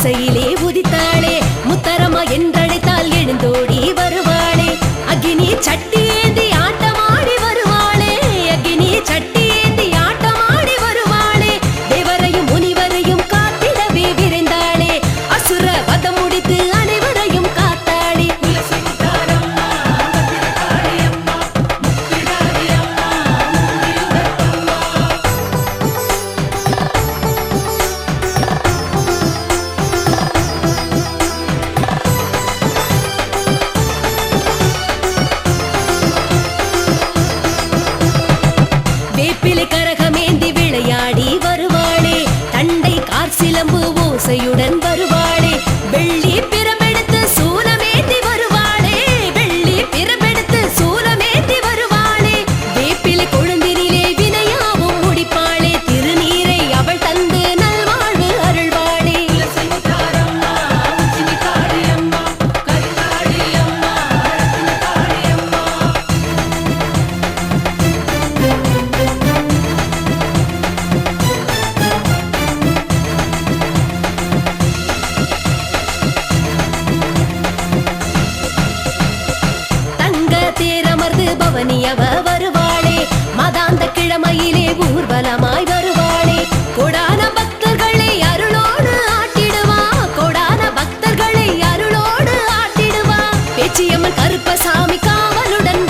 ஓசையிலே உதித்தாளே முத்தரமா என்றழைத்தால் எழுந்தோடி வருவாளே அக்னி சட்டி ஏந்தி ஆட்டமாடி வருவாளே அக்னி சட்டி ஏந்தி ஆட்டமாடி வருவாளே தேவரையும் முனிவரையும் காத்திடவே விரைந்தாளே அசுர வதம் முடித்து அனைவரையும் காத்தாளே வேப்பிலை கரகமேந்தி விளையாடி வருவாளே தண்டை கார் சிலம்பு ஓசையுடன் வருவாளே வெள்ளி பிரமெடுத்து சூலமேந்தி வருவாளே வெள்ளி பிரமெடுத்து சூலமேந்தி வருவாளே வேப்பிலை கொழுந்தினிலே வினையாவும் முடிப்பாளே திருநீரை அவள் தந்து நல்வாழ்வு அருள்வாளே தேரமர்ந்து பவனியவ வருவாளே மதாந்த கிழமையிலே ஊர்வலமாய் வருவாளே கொடான பக்தர்களை அருளோடு ஆட்டிடுவா கொடான பக்தர்களை அருளோடு ஆட்டிடுவா பேச்சியம்மன் கருப்பசாமி காவலுடன்